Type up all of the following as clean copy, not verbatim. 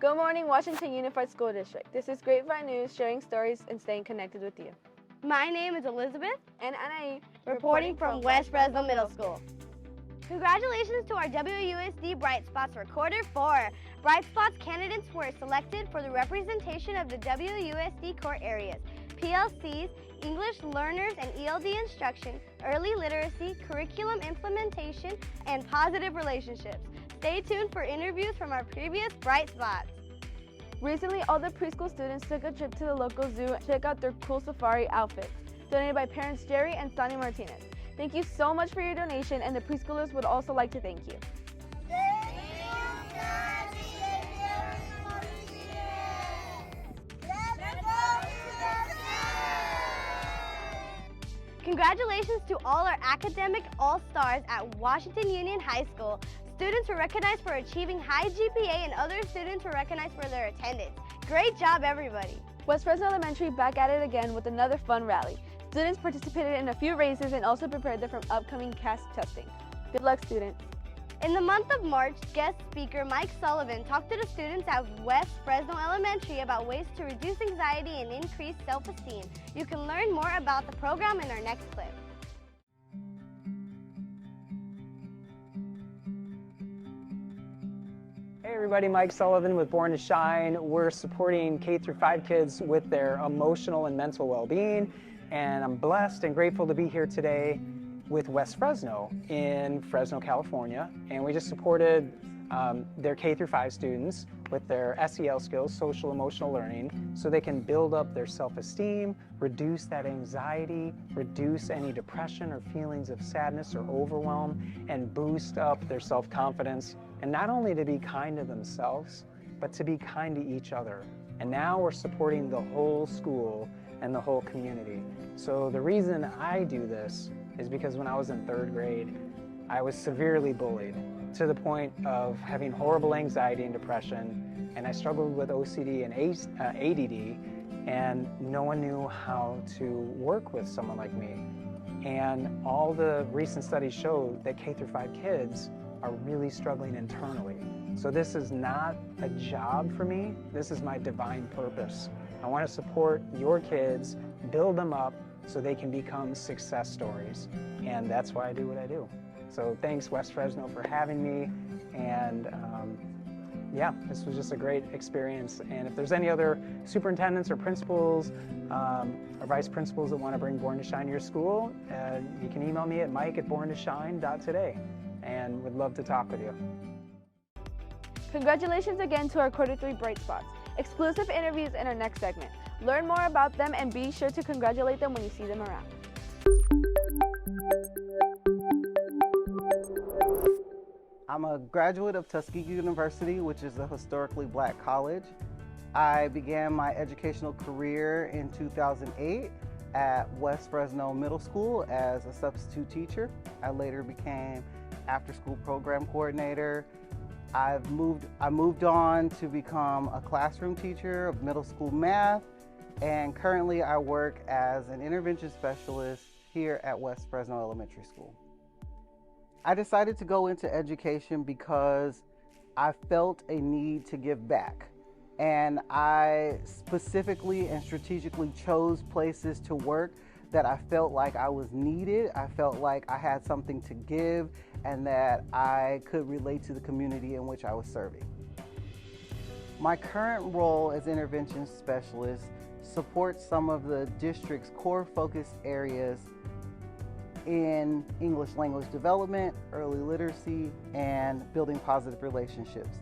Good morning, Washington Unified School District. This is Grapevine News, sharing stories and staying connected with you. My name is Elizabeth, And Anna, reporting from West Fresno Middle School. Congratulations to our WUSD Bright Spots for Quarter 4. Bright Spots candidates were selected for the representation of the WUSD core areas, PLCs, English learners and ELD instruction, early literacy, curriculum implementation, and positive relationships. Stay tuned for interviews from our previous Bright Spots. Recently, all the preschool students took a trip to the local zoo to check out their cool safari outfits, donated by parents Jerry and Sonny Martinez. Thank you so much for your donation, and the preschoolers would also like to thank you. Congratulations to all our academic all-stars at Washington Union High School. Students were recognized for achieving high GPA and other students were recognized for their attendance. Great job, everybody. West Fresno Elementary back at it again with another fun rally. Students participated in a few races and also prepared them for upcoming CASP testing. Good luck, students. In the month of March, guest speaker Mike Sullivan talked to the students at West Fresno Elementary about ways to reduce anxiety and increase self-esteem. You can learn more about the program in our next clip. Hey everybody, Mike Sullivan with Born to Shine. We're supporting K-5 kids with their emotional and mental well-being, and I'm blessed and grateful to be here today with West Fresno in Fresno, California, and we just supported their K-5 students with their SEL skills, social emotional learning, so they can build up their self-esteem, reduce that anxiety, reduce any depression or feelings of sadness or overwhelm, and boost up their self-confidence, and not only to be kind to themselves, but to be kind to each other. And now we're supporting the whole school and the whole community. So the reason I do this is because when I was in 3rd grade, I was severely bullied to the point of having horrible anxiety and depression, and I struggled with OCD and ADD, and no one knew how to work with someone like me. And all the recent studies show that K-5 kids are really struggling internally. So this is not a job for me, this is my divine purpose. I want to support your kids, build them up so they can become success stories. And that's why I do what I do. So thanks West Fresno for having me, and yeah, this was just a great experience. And if there's any other superintendents or principals or vice principals that want to bring Born to Shine to your school, you can email me at mike@borntoshine.today, and would love to talk with you. Congratulations again to our Quarter 3 Bright Spots. Exclusive interviews in our next segment. Learn more about them and be sure to congratulate them when you see them around. I'm a graduate of Tuskegee University, which is a historically black college. I began my educational career in 2008 at West Fresno Middle School as a substitute teacher. I later became after-school program coordinator. I moved on to become a classroom teacher of middle school math, and currently I work as an intervention specialist here at West Fresno Elementary School. I decided to go into education because I felt a need to give back. And I specifically and strategically chose places to work that I felt like I was needed. I felt like I had something to give and that I could relate to the community in which I was serving. My current role as intervention specialist supports some of the district's core focus areas in English language development, early literacy, and building positive relationships.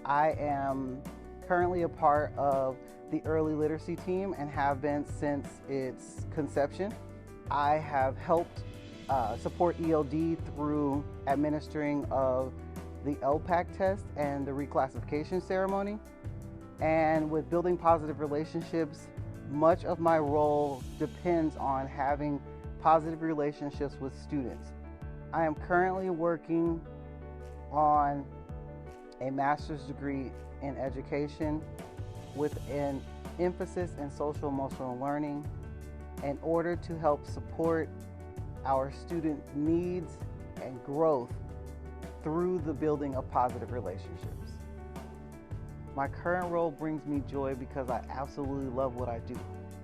I am currently a part of the early literacy team and have been since its conception. I have helped support ELD through administering of the LPAC test and the reclassification ceremony. And with building positive relationships, much of my role depends on having positive relationships with students. I am currently working on a master's degree in education with an emphasis in social emotional learning in order to help support our student needs and growth through the building of positive relationships. My current role brings me joy because I absolutely love what I do.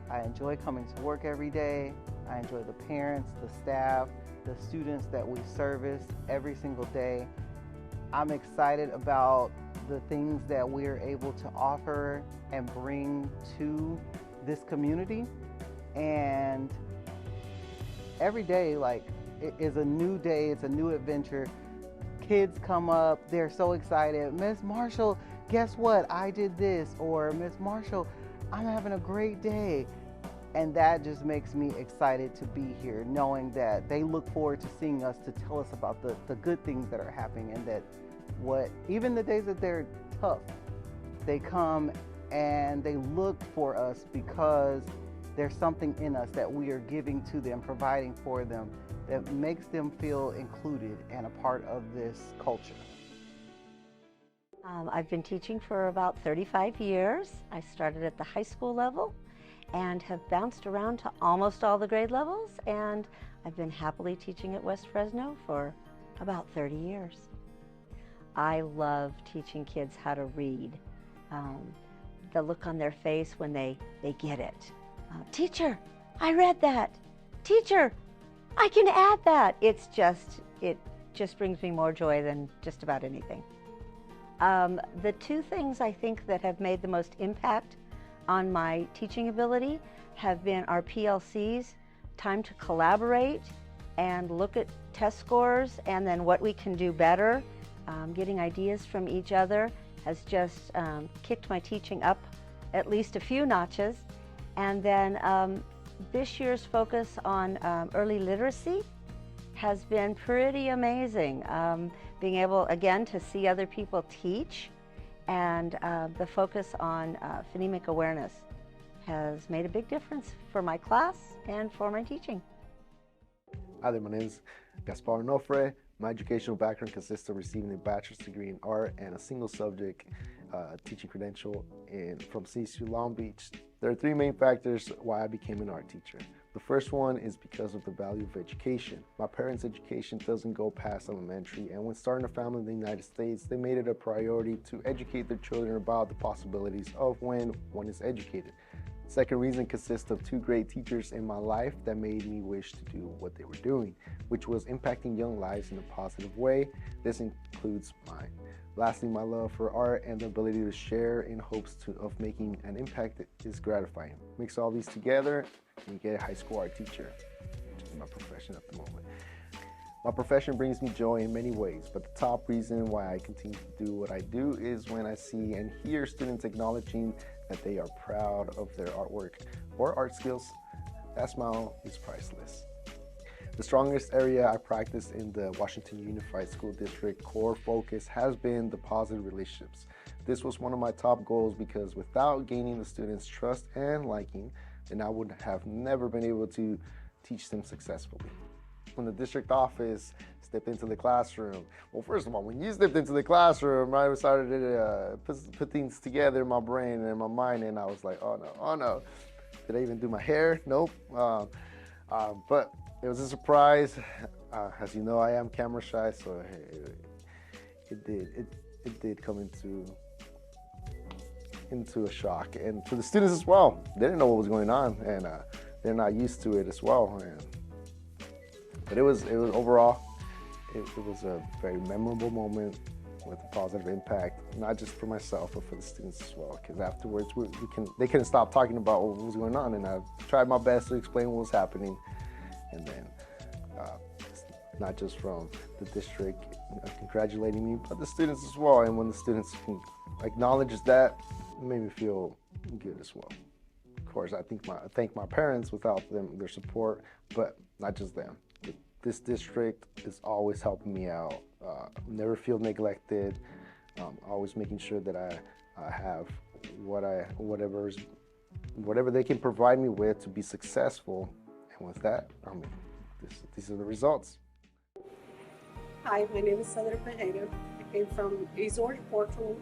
I enjoy coming to work every day. I enjoy the parents, the staff, the students that we service every single day. I'm excited about the things that we are able to offer and bring to this community. And every day, like, it is a new day, it's a new adventure. Kids come up, they're so excited. Miss Marshall, guess what? I did this. Or Miss Marshall, I'm having a great day. And that just makes me excited to be here, knowing that they look forward to seeing us to tell us about the good things that are happening, and that even the days that they're tough, they come and they look for us because there's something in us that we are giving to them, providing for them, that makes them feel included and a part of this culture. I've been teaching for about 35 years. I started at the high school level and have bounced around to almost all the grade levels, and I've been happily teaching at West Fresno for about 30 years. I love teaching kids how to read. The look on their face when they get it. Teacher, I read that. Teacher, I can add that. It just brings me more joy than just about anything. The two things I think that have made the most impact on my teaching ability have been our PLCs, time to collaborate and look at test scores and then what we can do better. Getting ideas from each other has just kicked my teaching up at least a few notches. And then this year's focus on early literacy has been pretty amazing. Being able, again, to see other people teach, and the focus on phonemic awareness has made a big difference for my class and for my teaching. Hi there, my name is Gaspar Onofre. My educational background consists of receiving a bachelor's degree in art and a single subject teaching credential from CSU Long Beach. There are three main factors why I became an art teacher. The first one is because of the value of education. My parents' education doesn't go past elementary, and when starting a family in the United States, they made it a priority to educate their children about the possibilities of when one is educated. Second reason consists of two great teachers in my life that made me wish to do what they were doing, which was impacting young lives in a positive way. This includes mine. Lastly, my love for art and the ability to share in hopes of making an impact is gratifying. Mix all these together and you get a high school art teacher, which is my profession at the moment. My profession brings me joy in many ways, but the top reason why I continue to do what I do is when I see and hear students acknowledging that they are proud of their artwork or art skills. That smile is priceless. The strongest area I practice in the Washington Unified School District core focus has been the positive relationships. This was one of my top goals because without gaining the students' trust and liking, then I would have never been able to teach them successfully. When the district office stepped into the classroom, well, first of all, when you stepped into the classroom, I started to put things together in my brain and in my mind, and I was like, oh no. Did I even do my hair? Nope. But it was a surprise. As you know, I am camera shy, so it did come into a shock, and for the students as well. They didn't know what was going on, and they're not used to it as well. But it was overall, it was a very memorable moment with a positive impact, not just for myself, but for the students as well. Because afterwards, they couldn't stop talking about what was going on, and I tried my best to explain what was happening. And then, not just from the district congratulating me, but the students as well. And when the students acknowledge that, it made me feel good as well. Of course, I thank my parents. Without their support, but not just them. This district is always helping me out. Never feel neglected. Always making sure that I have whatever they can provide me with to be successful. And with that, these are the results. Hi, my name is Sandra Parreira. I came from Azores, Portugal,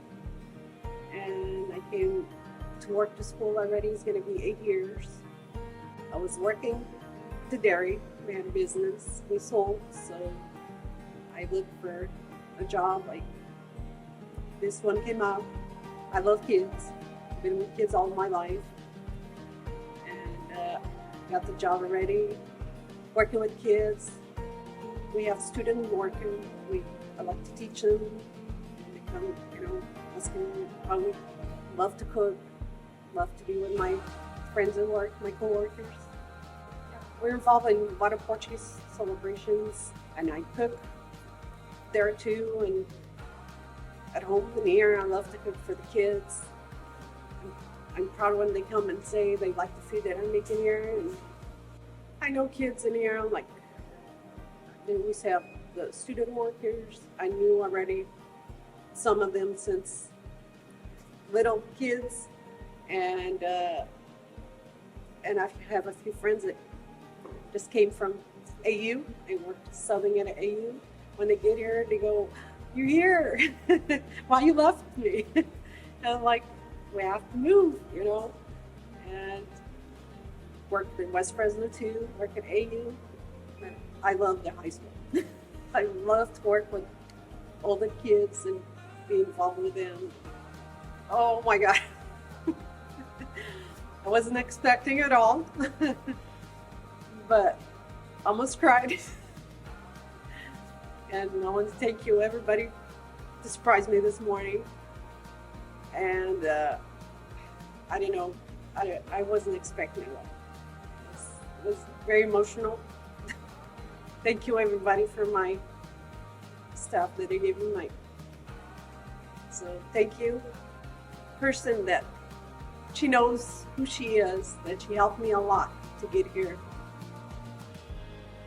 and I came to work to school already. It's going to be 8 years. I was working the dairy. We had a business. We sold, so I looked for a job like this one came up. I love kids. I've been with kids all my life. And got the job already, working with kids. We have students working. I like to teach them. They come, asking how we love to cook, love to be with my friends at work, my coworkers. We're involved in a lot of Portuguese celebrations, and I cook there too, and at home and here, I love to cook for the kids. I'm proud when they come and say they like the food that I'm making here, and I know kids in here, then we have the student workers. I knew already some of them since little kids, and I have a few friends that just came from AU. They worked subbing at AU. When they get here, they go, "You're here? Why you left me?" And I'm like, "We have to move, and worked in West Fresno too, work at AU. And I love the high school. I love to work with all the kids and be involved with them. Oh my God. I wasn't expecting it all, but almost cried. And I want to thank you, everybody, to surprise me this morning. And I didn't know, I wasn't expecting it. It was very emotional. Thank you, everybody, for my stuff that they gave me. So thank you, person that she knows who she is, that she helped me a lot to get here.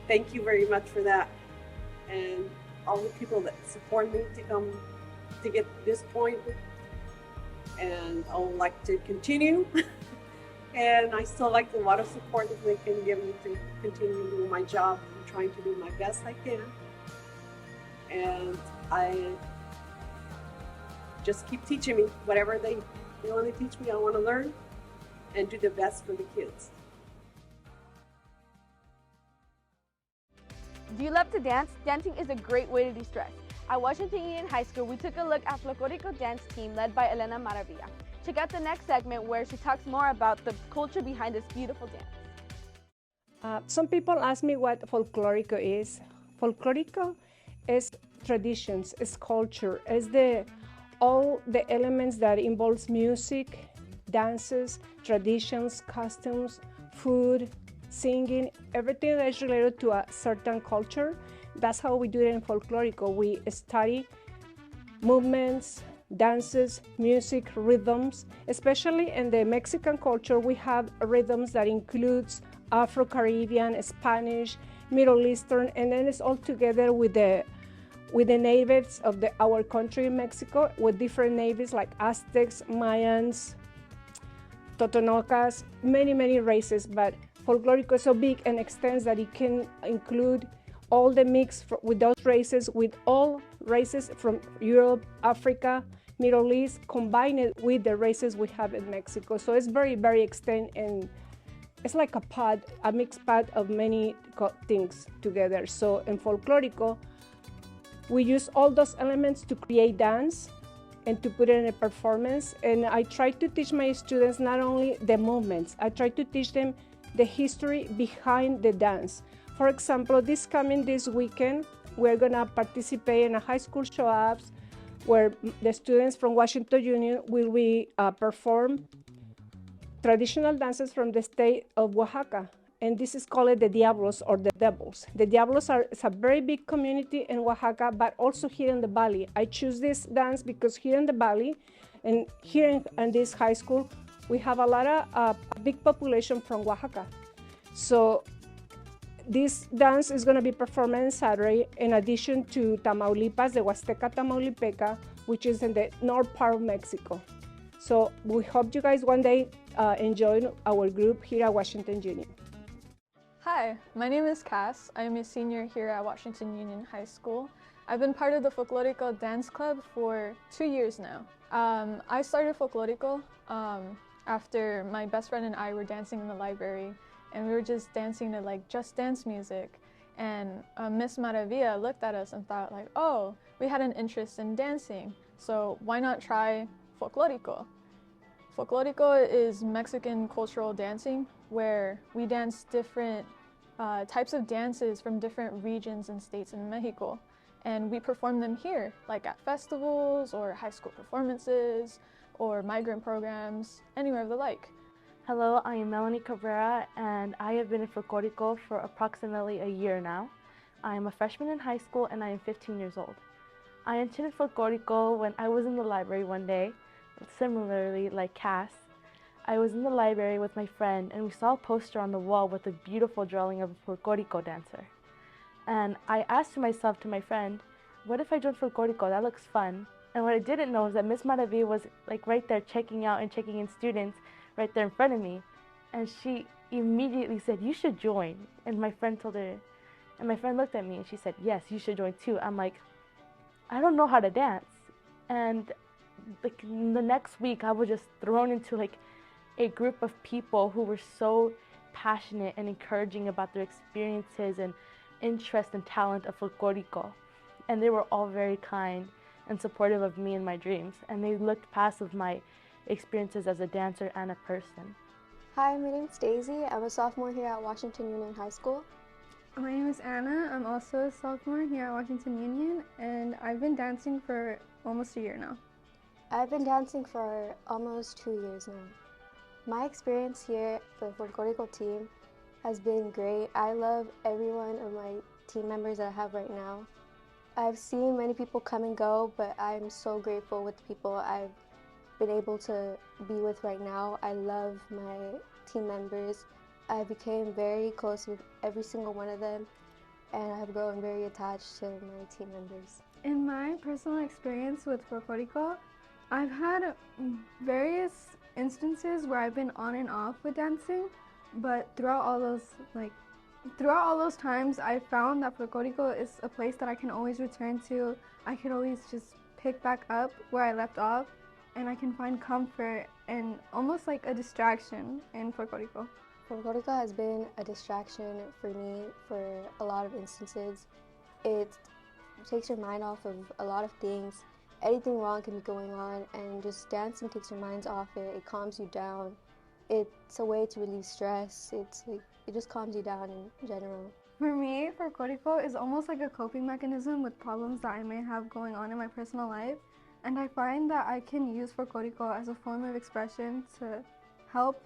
Thank you very much for that. And all the people that support me to come to get to this point. And I would like to continue. And I still like a lot of support that they can give me to continue doing my job. I'm trying to do my best I can. And I just keep teaching me whatever they want to teach me. I want to learn and do the best for the kids. Do you love to dance? Dancing is a great way to de-stress. At Washington Union High School, we took a look at Folklorico dance team led by Elena Maravilla. Check out the next segment where she talks more about the culture behind this beautiful dance. Some people ask me what Folklorico is. Folklorico is traditions, is culture, is all the elements that involves music, dances, traditions, costumes, food, singing, everything that is related to a certain culture. That's how we do it in Folklorico. We study movements, dances, music, rhythms. Especially in the Mexican culture, we have rhythms that includes Afro-Caribbean, Spanish, Middle Eastern, and then it's all together with the natives of our country in Mexico, with different natives like Aztecs, Mayans, Totonocas, many races. But Folklorico is so big and extends that it can include all the mix with those races, with all races from Europe, Africa, Middle East, combined with the races we have in Mexico. So it's very extended, and it's like a mixed pot of many things together. So in Folklorico, we use all those elements to create dance and to put it in a performance. And I try to teach my students not only the movements, I try to teach them the history behind the dance. For example, this weekend, we're gonna participate in a high school show-ups where the students from Washington Union will perform traditional dances from the state of Oaxaca. And this is called the Diablos, or the Devils. The Diablos is a very big community in Oaxaca, but also here in the Valley. I choose this dance because here in the Valley and here in this high school, we have a lot of a big population from Oaxaca. So this dance is going to be performed on Saturday, in addition to Tamaulipas, the Huasteca Tamaulipeca, which is in the north part of Mexico. So we hope you guys one day enjoy our group here at Washington Union. Hi, my name is Cass. I am a senior here at Washington Union High School. I've been part of the Folklorico Dance Club for 2 years now. I started Folklorico after my best friend and I were dancing in the library, and we were just dancing to just dance music. And Miss Maravilla looked at us and thought oh, we had an interest in dancing, so why not try Folklorico. Folklorico is Mexican cultural dancing where we dance different types of dances from different regions and states in Mexico. And we perform them here, like at festivals or high school performances or migrant programs, anywhere of the like. Hello, I am Melany Cabrera, and I have been in Folklorico for approximately a year now. I am a freshman in high school and I am 15 years old. I entered Folklorico when I was in the library one day. Similarly, like Cass, I was in the library with my friend and we saw a poster on the wall with a beautiful drawing of a Folklorico dancer. And I asked myself to my friend, what if I joined Folklorico? That looks fun. And what I didn't know is that Miss Maravilla was like right there checking out and checking in students right there in front of me. And she immediately said, you should join. And my friend told her, and my friend looked at me and she said, yes, you should join too. I'm like, I don't know how to dance. And like the next week I was just thrown into like a group of people who were so passionate and encouraging about their experiences and interest and talent of Folklorico. And they were all very kind and supportive of me and my dreams. And they looked past of my experiences as a dancer and a person. Hi, my name's Daisy. I'm a sophomore here at Washington Union High School. My name is Anna. I'm also a sophomore here at Washington Union, and I've been dancing for almost a year now. I've been dancing for almost 2 years now. My experience here for the Folklorico team has been great. I love every one of my team members that I have right now. I've seen many people come and go, but I'm so grateful with the people I've been able to be with right now. I love my team members. I became very close with every single one of them, and I have grown very attached to my team members. In my personal experience with Folklorico, I've had various instances where I've been on and off with dancing, but throughout all those times, I found that Folklorico is a place that I can always return to. I can always just pick back up where I left off, and I can find comfort and almost like a distraction in Folklorico. Folklorico has been a distraction for me for a lot of instances. It takes your mind off of a lot of things. Anything wrong can be going on, and just dancing takes your minds off it. It calms you down. It's a way to relieve stress. It just calms you down in general. For me, Folklorico is almost like a coping mechanism with problems that I may have going on in my personal life. And I find that I can use Folklorico as a form of expression to help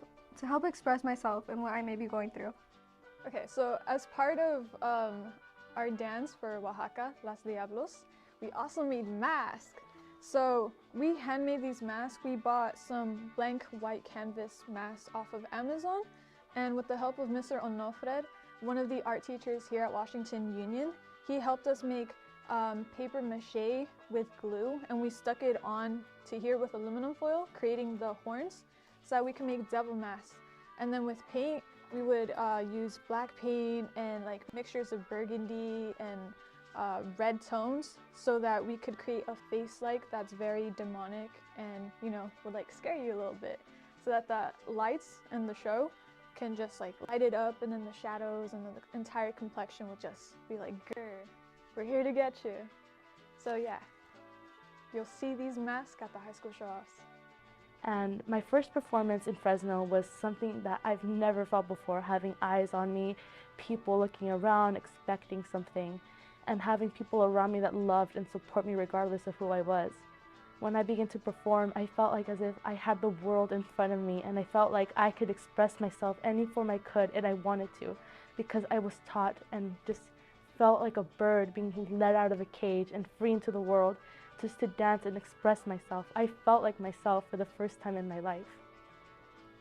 express myself and what I may be going through. Okay, so as part of our dance for Oaxaca, Las Diablos, we also made masks. So we handmade these masks. We bought some blank white canvas masks off of Amazon, and with the help of Mr. Onofre, one of the art teachers here at Washington Union, he helped us make paper mache with glue, and we stuck it on to here with aluminum foil, creating the horns so that we can make devil masks. And then with paint, we would use black paint and like mixtures of burgundy and red tones so that we could create a face that's very demonic and, you know, would like scare you a little bit, so that the lights in the show can just like light it up, and then the shadows and the entire complexion will just be like, grr, we're here to get you. So yeah, you'll see these masks at the high school show-offs. And my first performance in Fresno was something that I've never felt before, having eyes on me, people looking around, expecting something, and having people around me that loved and support me regardless of who I was. When I began to perform, I felt like as if I had the world in front of me, and I felt like I could express myself any form I could, and I wanted to, because I was taught and just felt like a bird being let out of a cage and free into the world, just to dance and express myself. I felt like myself for the first time in my life.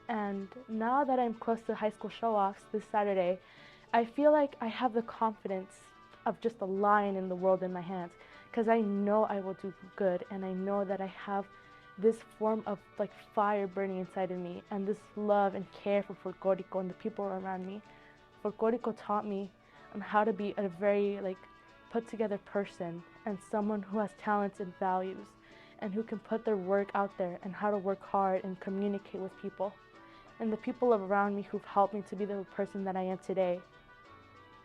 And now that I'm close to high school show-offs this Saturday, I feel like I have the confidence of just a lion in the world in my hands, because I know I will do good, and I know that I have this form of like fire burning inside of me, and this love and care for Folklorico and the people around me. Folklorico taught me on how to be a very put together person, and someone who has talents and values, and who can put their work out there, and how to work hard and communicate with people, and the people around me who've helped me to be the person that I am today.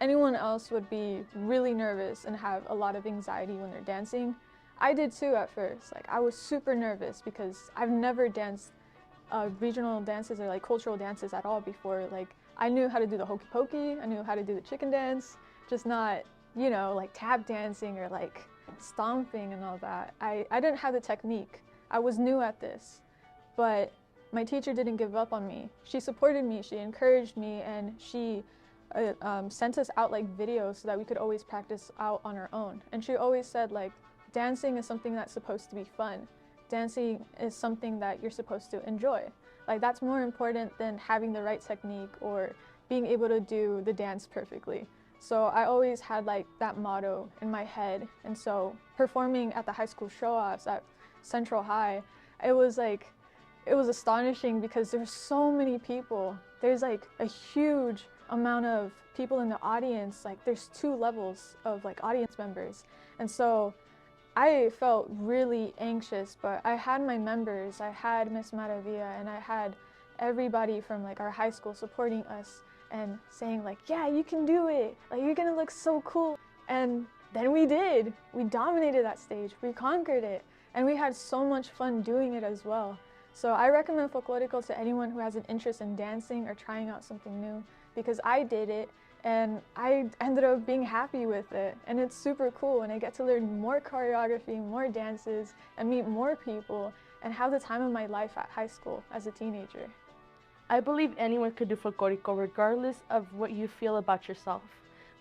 Anyone else would be really nervous and have a lot of anxiety when they're dancing. I did too at first. Like, I was super nervous because I've never danced regional dances or like cultural dances at all before. Like, I knew how to do the hokey pokey, I knew how to do the chicken dance, just not, you know, like tap dancing or like stomping and all that. I didn't have the technique. I was new at this, but my teacher didn't give up on me. She supported me, she encouraged me, and she sent us out like videos so that we could always practice out on our own. And she always said, like, dancing is something that's supposed to be fun. Dancing is something that you're supposed to enjoy. Like, that's more important than having the right technique or being able to do the dance perfectly. So I always had like that motto in my head. And so performing at the high school show-offs at Central High, it was astonishing because there's so many people. There's like a huge amount of people in the audience. Like, there's 2 levels of like audience members. And so I felt really anxious, but I had my members, I had Miss Maravilla, and I had everybody from like our high school supporting us and saying like, yeah, you can do it, like, you're gonna look so cool. And then we did. We dominated that stage, we conquered it, and we had so much fun doing it as well. So I recommend Folklorico to anyone who has an interest in dancing or trying out something new, because I did it and I ended up being happy with it, and it's super cool, and I get to learn more choreography, more dances, and meet more people, and have the time of my life at high school as a teenager. I believe anyone could do Folklorico regardless of what you feel about yourself.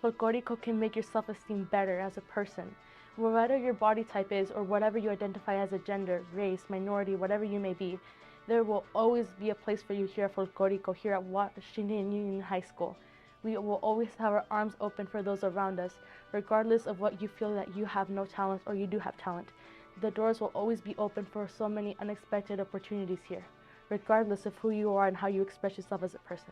Folklorico can make your self-esteem better as a person. Whatever your body type is, or whatever you identify as a gender, race, minority, whatever you may be, there will always be a place for you here at Folklorico, here at Washington Union High School. We will always have our arms open for those around us, regardless of what you feel that you have no talent or you do have talent. The doors will always be open for so many unexpected opportunities here, regardless of who you are and how you express yourself as a person.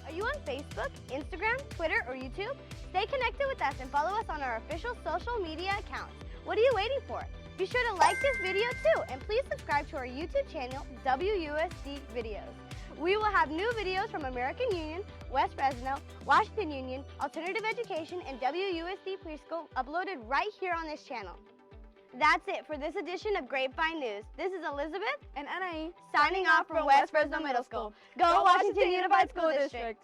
Are you on Facebook, Instagram, Twitter, or YouTube? Stay connected with us and follow us on our official social media accounts. What are you waiting for? Be sure to like this video too, and please subscribe to our YouTube channel, WUSD Videos. We will have new videos from American Union, West Fresno, Washington Union, Alternative Education, and WUSD Preschool uploaded right here on this channel. That's it for this edition of Grapevine News. This is Elizabeth And Anna signing off from West Fresno Middle School. Go Washington Unified School District!